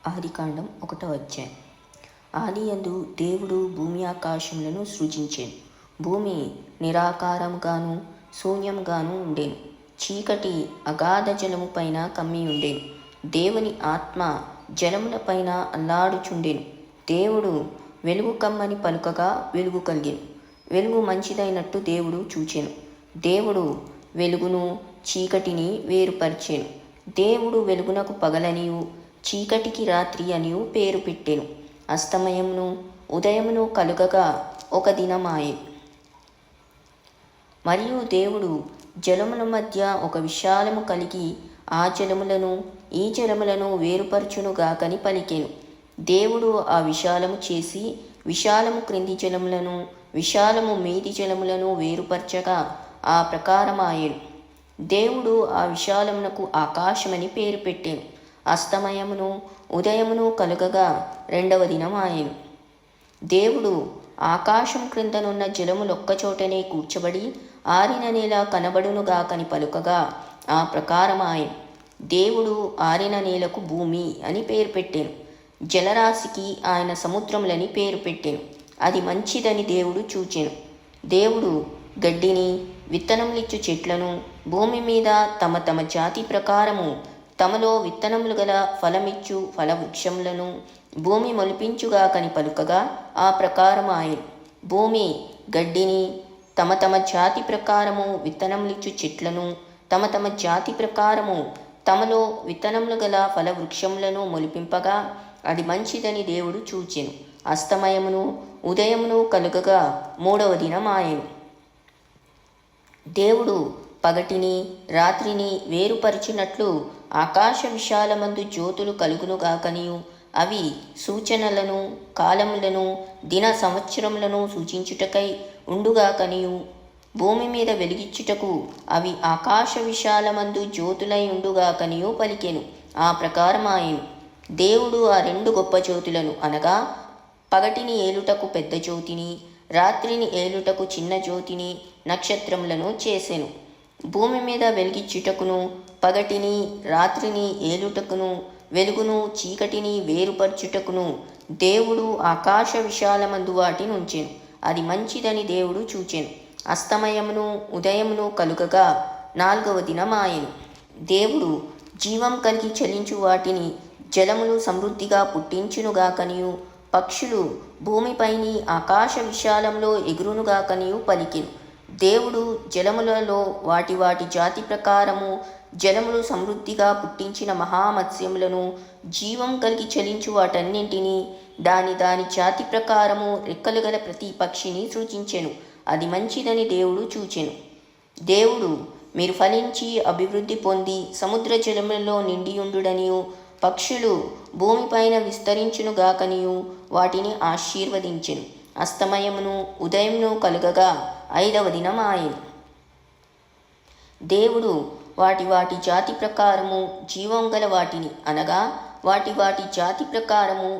ఆదికాండం 1వ అధ్యాయం. ఆదియందు దేవుడు భూమి ఆకాశములను సృజించెను. భూమి నిరాకారముగాను శూన్యముగాను ఉండెను. చీకటి అగాధ జలము పైన కమ్మి ఉండెను. దేవుని ఆత్మ జలముల పైన అల్లాడుచుండెను. దేవుడు వెలుగు కమ్మని పలుకగా వెలుగు కలిగెను. వెలుగు మంచిదైనట్టు దేవుడు చూచెను. దేవుడు వెలుగును చీకటిని వేరుపరిచెను. దేవుడు వెలుగునకు పగలనియు చీకటికి రాత్రి అనియు పేరు పెట్టెను. అస్తమయమును ఉదయమును కలుగగా ఒక దినమాయె. మరియు దేవుడు జలముల మధ్య ఒక విశాలము కలిగి ఆ జలములను ఈ జలములను వేరుపరచునుగాకని పలికెను. దేవుడు ఆ విశాలము చేసి విశాలము క్రింది జలములను విశాలము మీది జలములను వేరుపరచగా ఆ ప్రకారమాయెను. దేవుడు ఆ విశాలమునకు ఆకాశమని పేరు పెట్టెను. అస్తమయమును ఉదయమును కలుగగా 2వ దినమాయెను. దేవుడు ఆకాశం క్రిందనున్న జలములొక్కచోటనే కూర్చబడి ఆరిన నేల కనబడునుగాకని పలుకగా ఆ ప్రకారమాయెను. దేవుడు ఆరిన నేలకు భూమి అని పేరు పెట్టెను. జలరాశికి ఆయన సముద్రములని పేరు పెట్టెను. అది మంచిదని దేవుడు చూచెను. దేవుడు గడ్డిని విత్తనములిచ్చు చెట్లను భూమి మీద తమ తమ జాతి ప్రకారము తమలో విత్తనములు గల ఫలమిచ్చు ఫలవృక్షములను భూమి మొలిపించుగాకని పలుకగా ఆ ప్రకారమాయెను. భూమి గడ్డిని తమ తమ జాతి ప్రకారము విత్తనములిచ్చు చెట్లను తమ తమ జాతి ప్రకారము తమలో విత్తనములు గల ఫలవృక్షములను మొలిపింపగా అది మంచిదని దేవుడు చూచెను. అస్తమయమును ఉదయమును కలుగగా 3వ దినమాయెను. దేవుడు పగటిని రాత్రిని వేరుపరిచినట్లు ఆకాశ విశాలమందు జ్యోతులు కలుగునుగాకనియు అవి సూచనలను కాలములను దిన సంవత్సరములను సూచించుటకై ఉండుగాకనియు భూమి మీద వెలిగించుటకు అవి ఆకాశ విశాలమందు జ్యోతులై ఉండుగాకనియు పలికెను. ఆ ప్రకారమాయెను. దేవుడు ఆ 2 గొప్ప జ్యోతులను అనగా పగటిని ఏలుటకు పెద్ద జ్యోతిని రాత్రిని ఏలుటకు చిన్న జ్యోతిని నక్షత్రములను చేసెను. భూమి మీద వెలిగించుటకును పగటిని రాత్రిని ఏలుటకును వెలుగును చీకటిని వేరుపరచుటకును దేవుడు ఆకాశ విశాలమందు వాటిని ఉంచెను. అది మంచిదని దేవుడు చూచెను. అస్తమయమును ఉదయమును కలుగగా 4వ దినమాయెను. దేవుడు జీవం కలిగి చలించు వాటిని జలములు సమృద్ధిగా పుట్టించునుగాకనియు పక్షులు భూమిపైని ఆకాశ విశాలంలో ఎగురునుగాకనియు పలికెను. దేవుడు జలములలో వాటి వాటి జాతి ప్రకారము జలములు సమృద్ధిగా పుట్టించిన మహామత్స్యములను జీవం కలిగి చలించు వాటన్నింటినీ దాని దాని జాతి ప్రకారము రెక్కలు గల ప్రతి పక్షిని సృజించెను. అది మంచిదని దేవుడు చూచెను. దేవుడు మీరు ఫలించి అభివృద్ధి పొంది సముద్ర జలములలో నిండియుండుడనియు పక్షులు భూమిపైన విస్తరించునుగాకనియు వాటిని ఆశీర్వదించెను. అస్తమయమును ఉదయమును కలుగగా 5వ దినమాయెను. దేవుడు వాటి వాటి జాతి ప్రకారము జీవం గల వాటిని అనగా వాటి వాటి జాతి ప్రకారము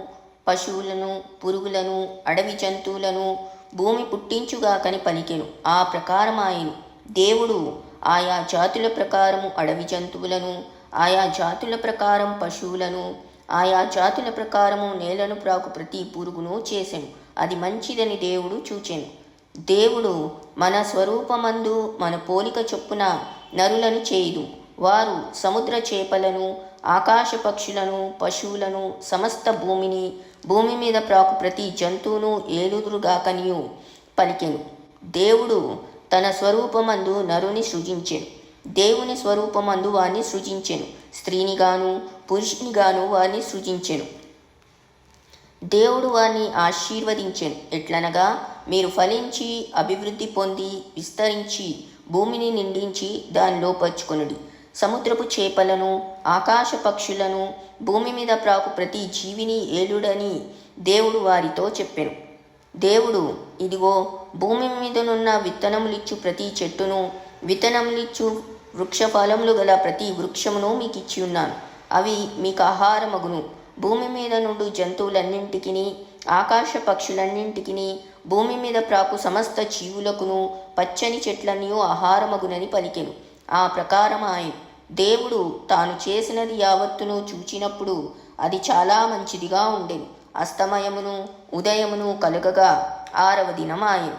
పశువులను పురుగులను అడవి జంతువులను భూమి పుట్టించుగాకని పలికెను. ఆ ప్రకారమాయెను. దేవుడు ఆయా జాతుల ప్రకారము అడవి జంతువులను ఆయా జాతుల ప్రకారం పశువులను ఆయా జాతుల ప్రకారము నేలను ప్రాకు ప్రతి పురుగును చేసెను. అది మంచిదని దేవుడు చూచెను. దేవుడు మన స్వరూపమందు మన పోలిక చొప్పున నరులను చేయుదు. వారు సముద్ర చేపలను ఆకాశ పక్షులను పశువులను సమస్త భూమిని భూమి మీద ప్రాకు ప్రతి జంతువును ఏలుదురుగాకనియు పలికెను. దేవుడు తన స్వరూపమందు నరుని సృజించెను. దేవుని స్వరూపమందు వారిని సృజించెను. స్త్రీనిగాను పురుషునిగాను వారిని సృజించెను. దేవుడు వారిని ఆశీర్వదించెను. ఎట్లనగా మీరు ఫలించి అభివృద్ధి పొంది విస్తరించి భూమిని నిండించి దాన్ని లోపరుచుకొనుడి. సముద్రపు చేపలను ఆకాశ పక్షులను భూమి మీద ప్రాకు ప్రతి జీవిని ఏలుడని దేవుడు వారితో చెప్పెను. దేవుడు ఇదిగో భూమి మీదనున్న విత్తనములిచ్చు ప్రతి చెట్టును విత్తనములిచ్చు వృక్ష ఫలములు గల ప్రతి వృక్షమును మీకు ఇచ్చి ఉన్నాను. అవి మీకు ఆహారమగును. భూమి మీద నుండి జంతువులన్నింటికి ఆకాశ పక్షులన్నింటికి భూమి మీద ప్రాకు సమస్త జీవులకును పచ్చని చెట్లన్నీ ఆహారమగునని పలికెను. ఆ ప్రకారమాయెను. దేవుడు తాను చేసినది యావత్తును చూచినప్పుడు అది చాలా మంచిదిగా ఉండెను. అస్తమయమును ఉదయమును కలుగగా 6వ దినమాయెను.